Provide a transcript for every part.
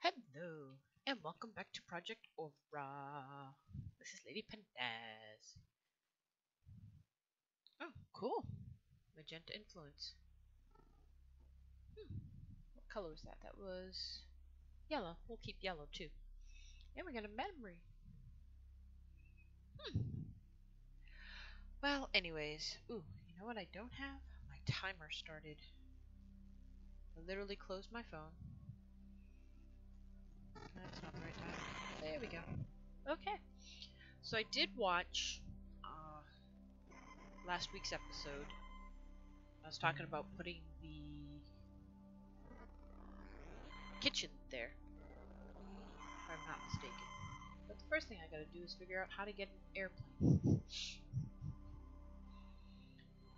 Hello, and welcome back to Project Aura. This is LdyPanaz. Oh, cool. Magenta influence. What color was that? That was yellow. We'll keep yellow too. And we got a memory. Well, anyways. Ooh, you know what I don't have? My timer started. I literally closed my phone. That's not the right time. There we go. Okay. So I did watch last week's episode. I was talking about putting the kitchen there, if I'm not mistaken. But the first thing I gotta do is figure out how to get an airplane.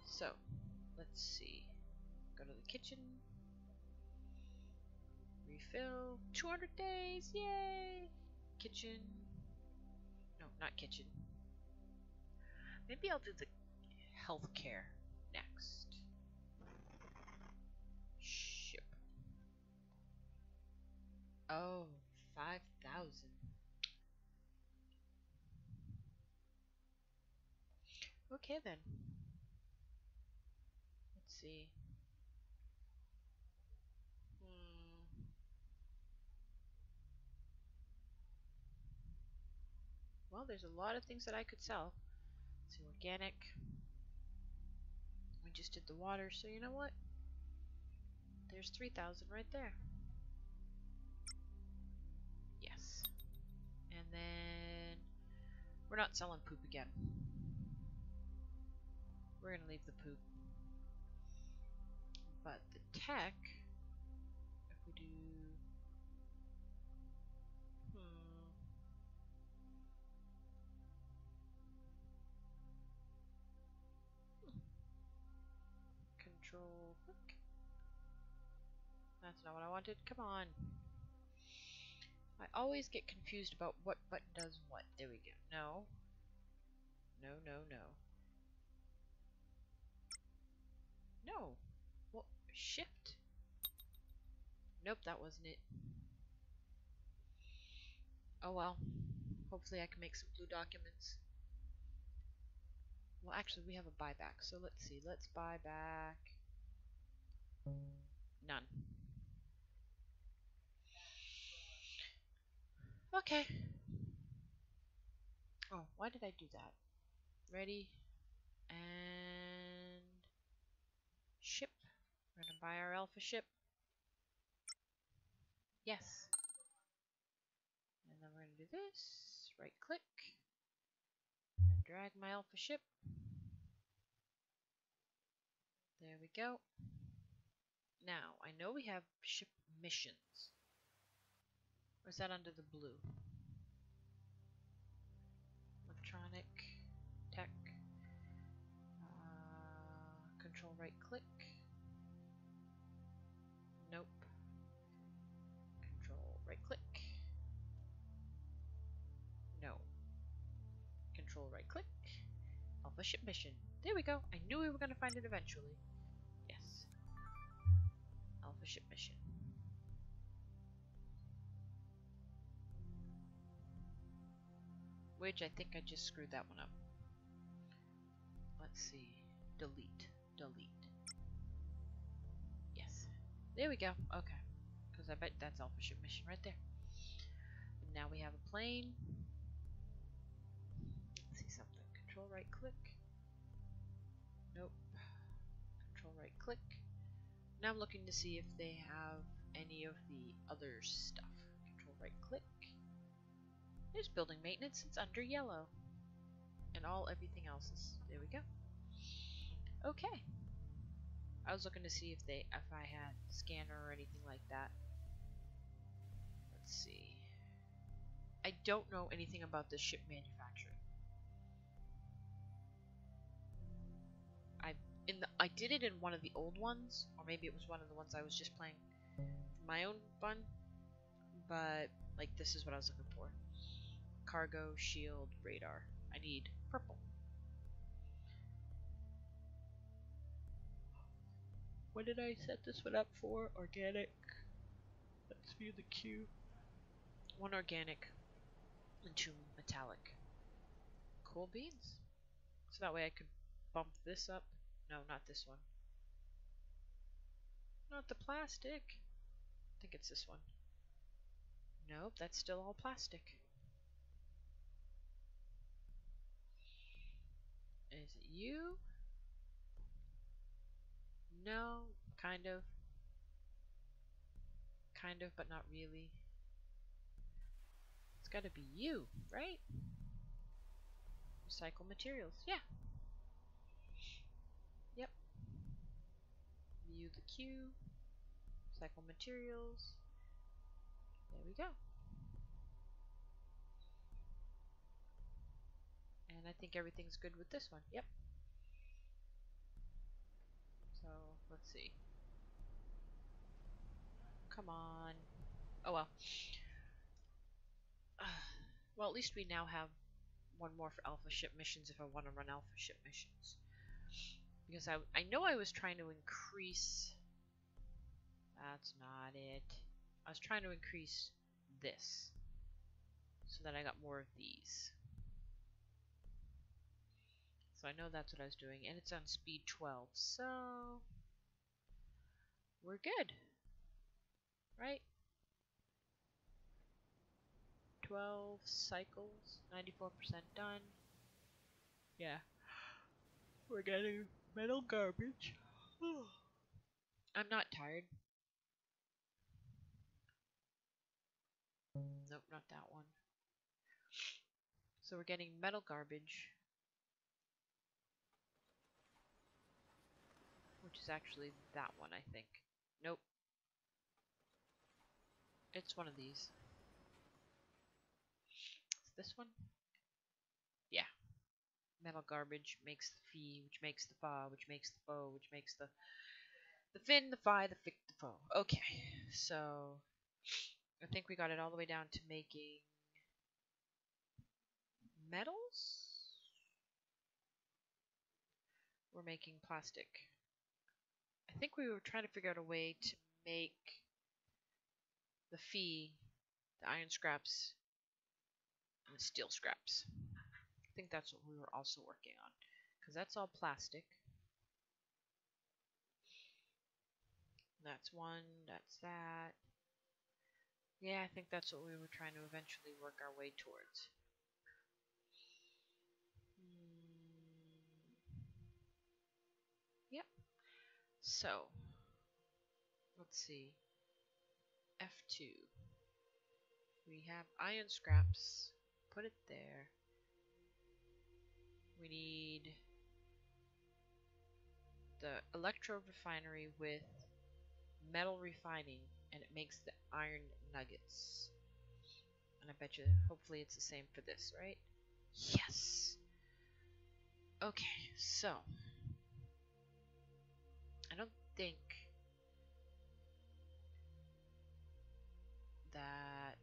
So, let's see. Go to the kitchen. Refill. 200 days! Yay! Kitchen. No, not kitchen. Maybe I'll do the healthcare next. Ship. Oh, 5,000. Okay then. Let's see. Well, there's a lot of things that I could sell. Let's see, organic. We just did the water, so you know what? There's 3,000 right there. Yes. And then we're not selling poop again. We're gonna leave the poop. But the tech, if we do control click. That's not what I wanted. Come on. I always get confused about what button does what. There we go. No. No, no, no. No. Well, shift. Nope, that wasn't it. Oh well. Hopefully I can make some blue documents. Well, actually, we have a buyback, so let's see. Let's buy back none. Okay. Oh, why did I do that? Ready and ship. We're gonna buy our alpha ship. Yes. And then we're gonna do this. Right click and drag my alpha ship. There we go. Now, I know we have ship missions. Or is that under the blue? Electronic, tech, control right click. Nope. Control right click. No. Control right click. Alpha ship mission. There we go. I knew we were going to find it eventually. Yes. Alpha ship mission. Which I think I just screwed that one up. Let's see. Delete. Delete. Yes. There we go. Okay. Because I bet that's alpha ship mission right there. And now we have a plane. Let's see something. Control right click. Nope. Control right click. Now I'm looking to see if they have any of the other stuff. Control right click. There's building maintenance. It's under yellow. And everything else is. There we go. Okay. I was looking to see if I had scanner or anything like that. Let's see. I don't know anything about this ship manufacturing. I did it in one of the old ones, or maybe it was one of the ones I was just playing for my own fun. But like this is what I was looking for. Cargo, shield, radar. I need purple. What did I set this one up for? Organic. Let's view the queue. 1 organic and 2 metallic. Cool beans. So that way I could bump this up. No, not this one. Not the plastic. I think it's this one. Nope, that's still all plastic. Is it you? No, kind of. Kind of, but not really. It's gotta be you, right? Recycle materials. Yeah. Yep. View the queue. Recycle materials. There we go. And I think everything's good with this one. Yep. So, let's see. Come on. Oh well. Well, at least we now have one more for alpha ship missions if I want to run alpha ship missions. Because I know I was trying to increase... That's not it. I was trying to increase this. So that I got more of these. So I know that's what I was doing. And it's on speed 12. So... we're good. Right? 12 cycles. 94% done. Yeah. We're getting metal garbage. I'm not tired. Nope, not that one. So we're getting metal garbage. Which is actually that one, I think. Nope. It's one of these. It's this one? Yeah. Metal garbage makes the fee, which makes the fa, which makes the fo, which makes the fin, the fi, the fic, the fo. Okay, so I think we got it all the way down to making metals? We're making plastic. I think we were trying to figure out a way to make the fee, the iron scraps, and the steel scraps. I think that's what we were also working on. Because that's all plastic. That's one, that's that. Yeah, I think that's what we were trying to eventually work our way towards. Yep. So, let's see. F2. We have iron scraps. Put it there. We need the electro refinery with metal refining, and it makes the iron nuggets. And I bet you, hopefully it's the same for this, right? Yes! Okay, so I don't think that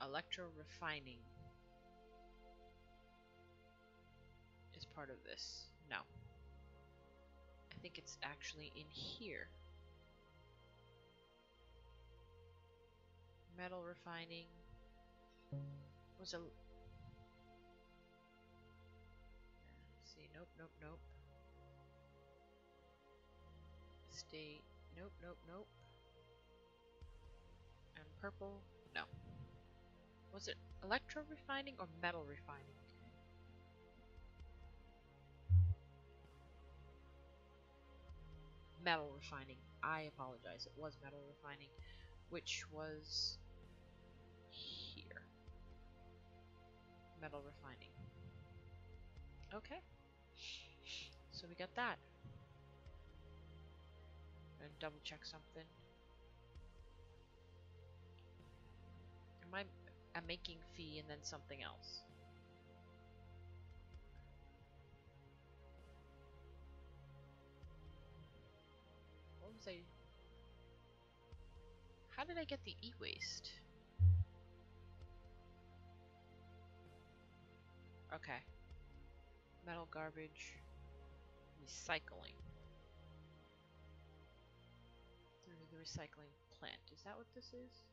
electro refining is part of this. No. I think it's actually in here. Metal refining was a... Let's see, nope, nope, nope. State, nope, nope, nope. And purple, no. Was it electro refining or metal refining? Metal refining. I apologize. It was metal refining, which was here. Metal refining. Okay. So we got that. And double check something. I'm making fee and then something else. What was I... How did I get the e-waste? Okay. Metal garbage. Recycling. Through the recycling plant. Is that what this is?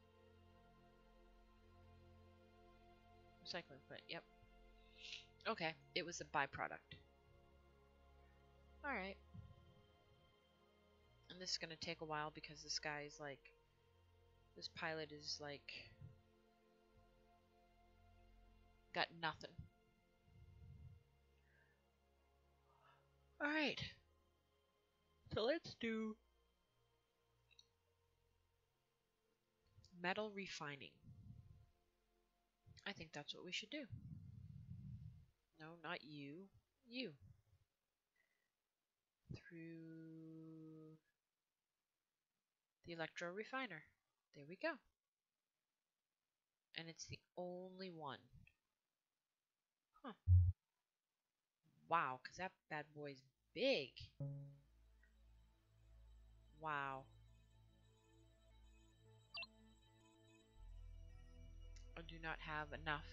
Recycling plant, yep. Okay, it was a byproduct. Alright. And this is gonna take a while because this guy's like... This pilot is like... Got nothing. Alright. So let's do... Metal refining. I think that's what we should do. No, not you. You. Through the electro refiner. There we go. And it's the only one. Huh. Wow, because that bad boy's big. Wow. I do not have enough.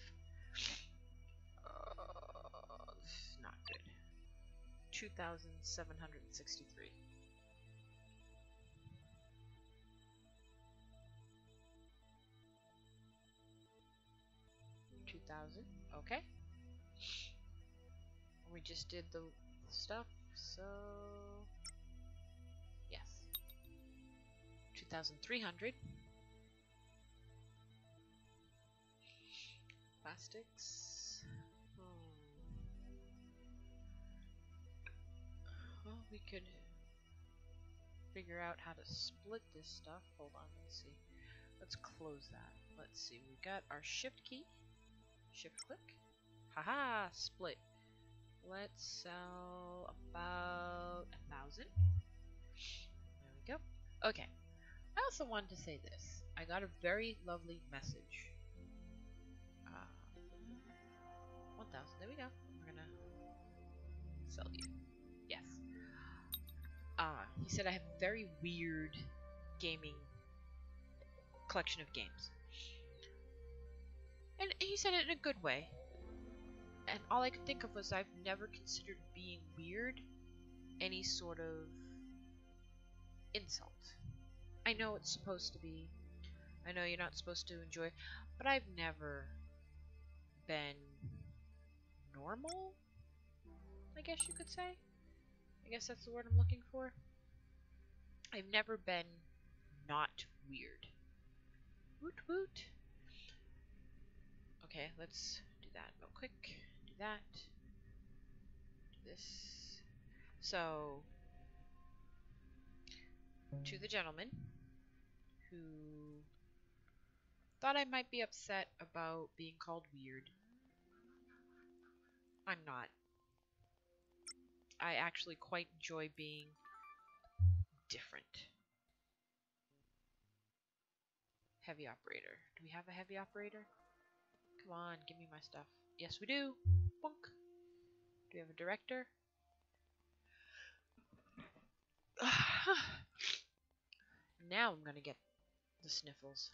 This is not good. 2,763. 2,000. Okay. We just did the stuff, so yes. 2,300. Plastics. Well, we could figure out how to split this stuff. Hold on, let's see. Let's close that. Let's see. We got our shift key. Shift click. Haha, split. Let's sell about 1,000. There we go. Okay. I also wanted to say this. I got a very lovely message. 1,000. There we go. We're gonna sell you. Yes. He said I have a very weird gaming collection of games. And he said it in a good way. And all I could think of was I've never considered being weird any sort of insult. I know it's supposed to be. I know you're not supposed to enjoy, but I've never been normal, I guess you could say. I guess that's the word I'm looking for. I've never been not weird. Woot woot. Okay, let's do that real quick. Do that. Do this. So, to the gentleman who thought I might be upset about being called weird, I'm not. I actually quite enjoy being different. Heavy operator. Do we have a heavy operator? Come on, give me my stuff. Yes, we do. Bonk. Do we have a director? Now I'm gonna get the sniffles.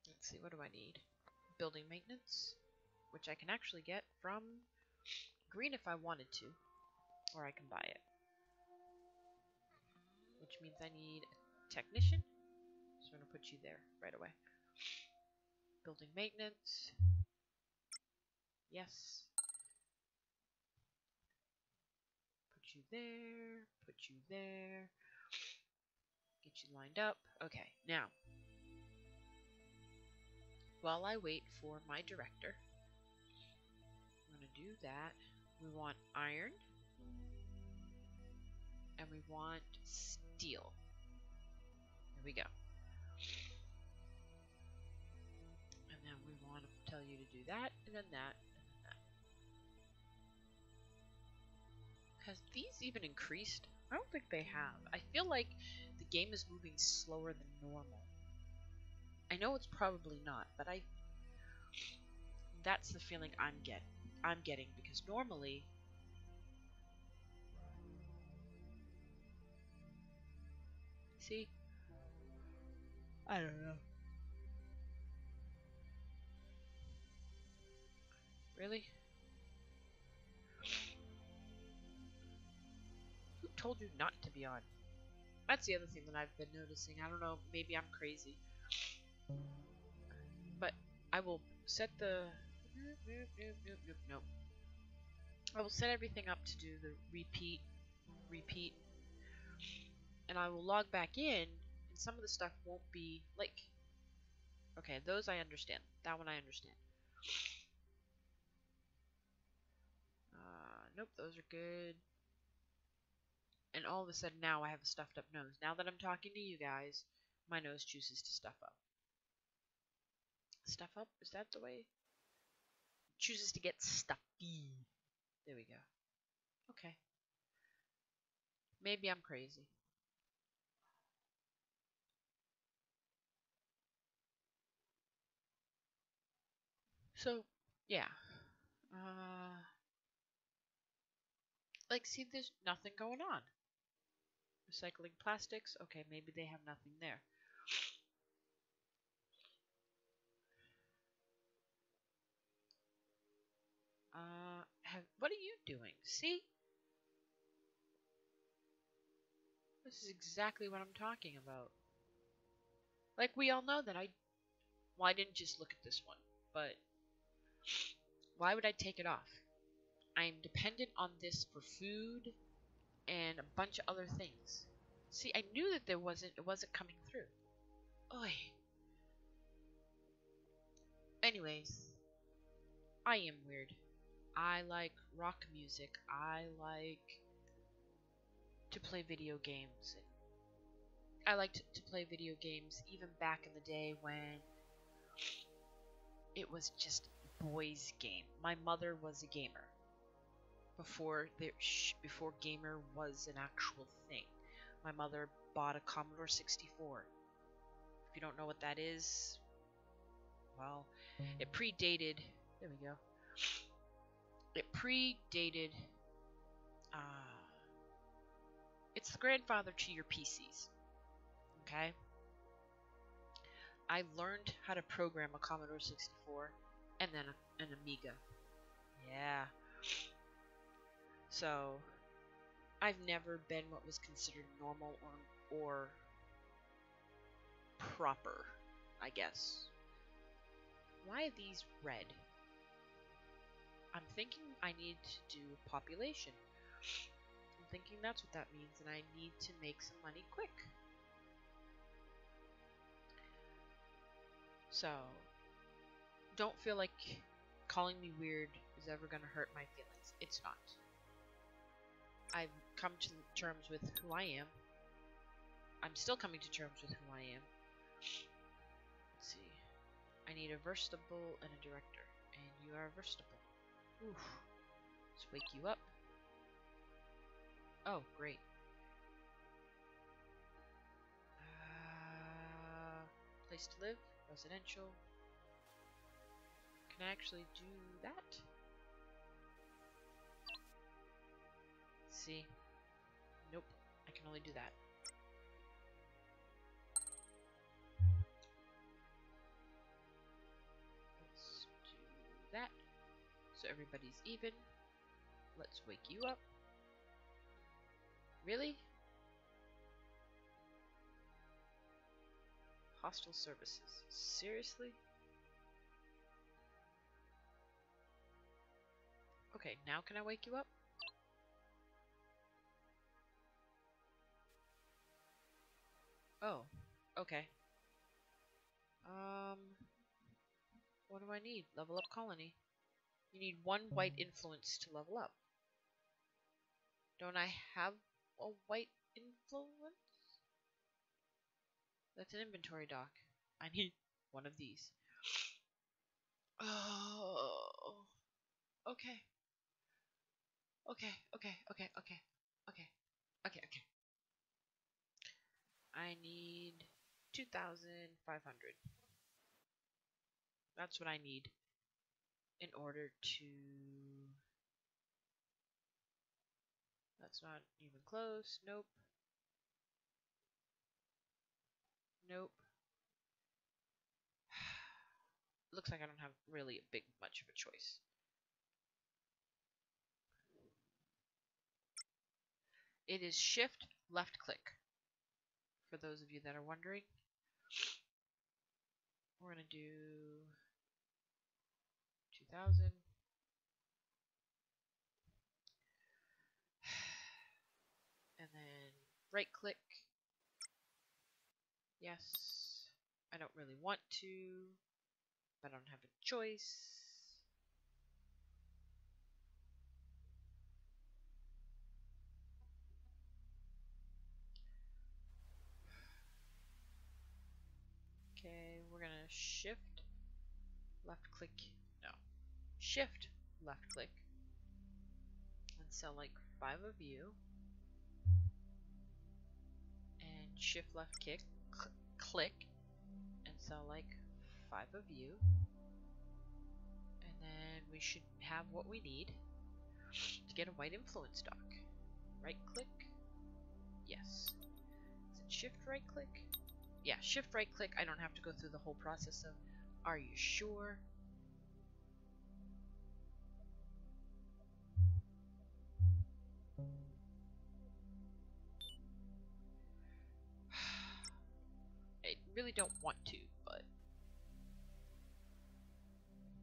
Let's see, what do I need? Building maintenance, which I can actually get from green if I wanted to, or I can buy it. Which means I need a technician, so I'm gonna put you there right away. Building maintenance. Yes. Put you there, put you there. Get you lined up. Okay, now, while I wait for my director, I'm going to do that. We want iron, and we want steel. There we go. And then we want to tell you to do that, and then that, and then that. Has these even increased? I don't think they have. I feel like the game is moving slower than normal. I know it's probably not, but that's the feeling I'm getting because normally see? I don't know. Really? Who told you not to be on? That's the other thing that I've been noticing. I don't know, maybe I'm crazy. But I will set the... Nope. I will set everything up to do the repeat, and I will log back in, and some of the stuff won't be, like... Okay, those I understand. That one I understand. Nope, those are good. And all of a sudden now I have a stuffed up nose. Now that I'm talking to you guys, my nose chooses to stuff up. Stuff up? Is that the way? Chooses to get stuffy. There we go. Okay. Maybe I'm crazy. So, yeah. Like, see, there's nothing going on. Recycling plastics. Okay, maybe they have nothing there. What are you doing? See? This is exactly what I'm talking about. Like, we all know that well, I didn't just look at this one, but why would I take it off? I'm dependent on this for food and a bunch of other things. See, I knew that it wasn't coming through. Oy. Anyways, I am weird. I like rock music. I like to play video games. I liked to play video games even back in the day when it was just boys' game. My mother was a gamer before gamer was an actual thing. My mother bought a Commodore 64. If you don't know what that is, well, it predated. There we go. It predated. It's the grandfather to your PCs. Okay. I learned how to program a Commodore 64 and then an Amiga. Yeah. So, I've never been what was considered normal or proper, I guess. Why are these red? I'm thinking I need to do population. I'm thinking that's what that means, and I need to make some money quick. So, don't feel like calling me weird is ever going to hurt my feelings. It's not. I've come to terms with who I am. I'm still coming to terms with who I am. Let's see. I need a versatile and a director. And you are versatile. Oof. Let's wake you up. Oh, great. Place to live, residential. Can I actually do that? See? Nope. I can only do that. Let's do that. So everybody's even. Let's wake you up. Really? Hostel services. Seriously? Okay, now can I wake you up? Oh, okay. What do I need? Level up colony. You need one white influence to level up. Don't I have a white influence? That's an inventory dock. I need one of these. Oh. Okay. Okay. I need 2,500. That's what I need in order to... That's not even close. Nope. Nope. Looks like I don't have really much of a choice. It is shift left click. For those of you that are wondering, we're gonna do 30,000. And then right click. Yes. I don't really want to, but I don't have a choice. Okay, we're gonna shift, left click, no, shift, left click, and sell like 5 of you, and shift left click, and sell like 5 of you, and then we should have what we need to get a white influence stock. Right click, yes. Is it shift right click? Yeah, shift right click. I don't have to go through the whole process of, are you sure? I really don't want to, but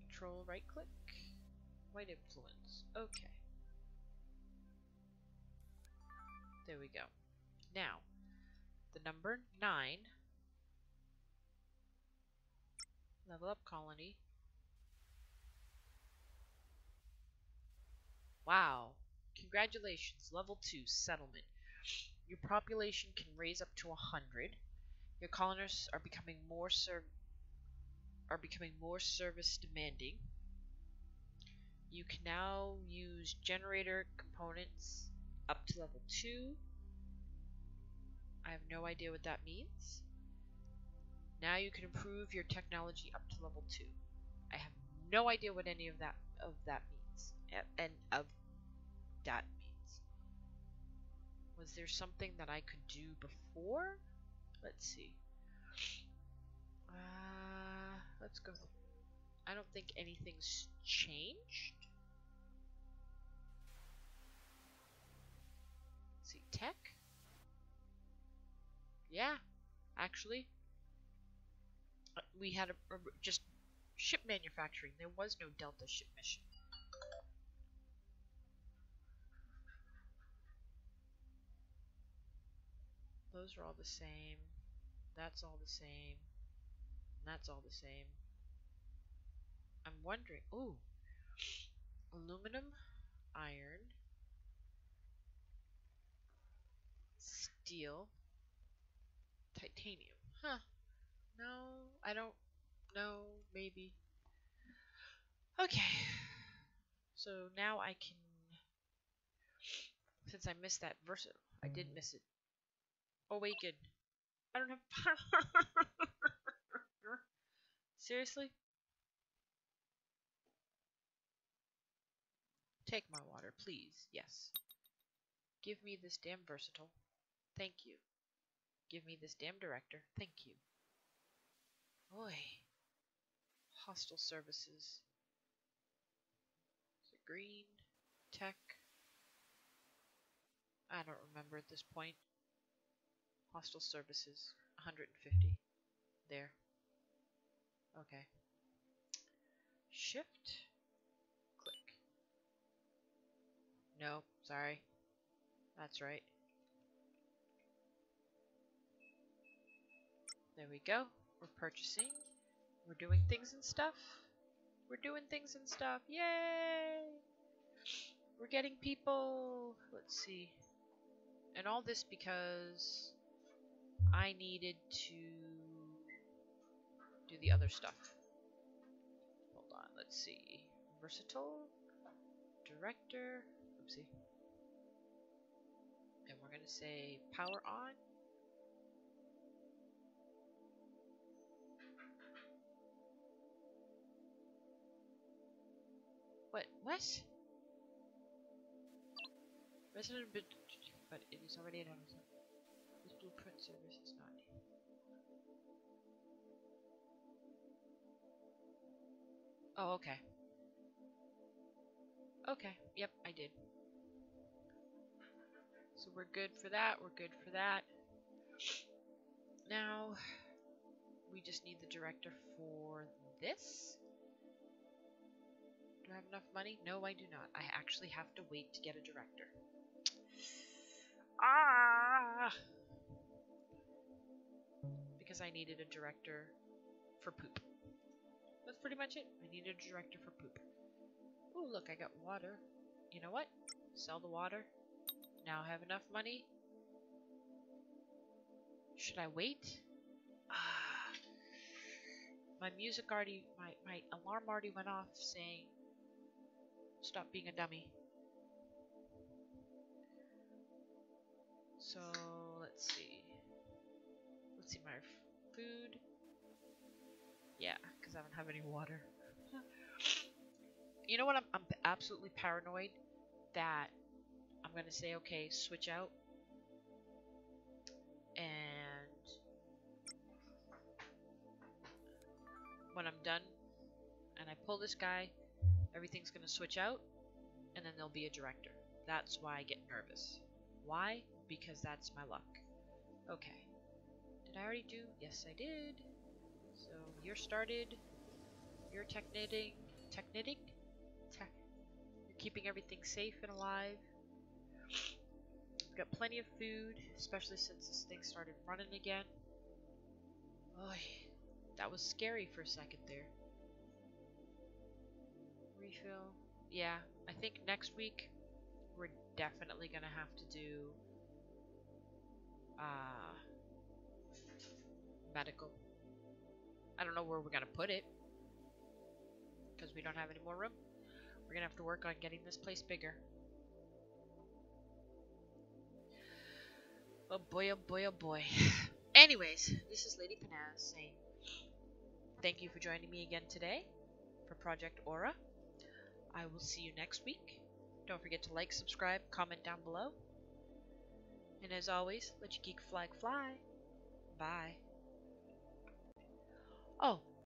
control right click, white influence. Okay. There we go. Now, the number 9, level up colony. Wow. Congratulations, level 2 settlement. Your population can raise up to 100. Your colonists are becoming more service demanding. You can now use generator components up to level 2. I have no idea what that means. Now you can improve your technology up to level 2. I have no idea what any of that means. Was there something that I could do before? Let's see. Let's go. I don't think anything's changed. Let's see, tech? Yeah, actually. We had just ship manufacturing. There was no Delta ship mission. Those are all the same. That's all the same. That's all the same. I'm wondering. Ooh. Aluminum, iron, steel, titanium. Huh. No, I don't know. Maybe. Okay. So now I can. Since I missed that verse, I did miss it. Awaken. I don't have. Seriously? Take my water, please. Yes. Give me this damn versatile. Thank you. Give me this damn director. Thank you. Boy. Hostile services. Is it green? Tech? I don't remember at this point. Hostile services. 150. There. Okay. Shift. Click. No, sorry. That's right. There we go. We're purchasing. We're doing things and stuff. We're doing things and stuff. Yay! We're getting people. Let's see. And all this because I needed to do the other stuff. Hold on. Let's see. Versatile. Director. Oopsie. And we're going to say power on. What? Resident, but it is already at Amazon. This blueprint service is not. Oh, okay. Okay, yep, I did. So we're good for that, we're good for that. Now, we just need the director for this. Do I have enough money? No, I do not. I actually have to wait to get a director. Ah! Because I needed a director for poop. That's pretty much it. I needed a director for poop. Oh, look, I got water. You know what? Sell the water. Now I have enough money. Should I wait? Ah. My music already, my alarm already went off saying, stop being a dummy. So, let's see. Let's see my food. Yeah, because I don't have any water. You know what? I'm absolutely paranoid that I'm going to say, okay, switch out. And when I'm done and I pull this guy, everything's going to switch out. And then there'll be a director. That's why I get nervous. Why? Because that's my luck. Okay. Did I already do? Yes, I did. So you're started. You're techniting. You're keeping everything safe and alive. We've got plenty of food, especially since this thing started running again. Oy, that was scary for a second there. Refill. Yeah, I think next week we're definitely gonna have to do medical. I don't know where we're gonna put it because we don't have any more room. We're gonna have to work on getting this place bigger. Oh boy, oh boy, oh boy. Anyways, this is LdyPanaz saying thank you for joining me again today for Project Aura. I will see you next week. Don't forget to like, subscribe, comment down below. And as always, let your geek flag fly. Bye. Oh,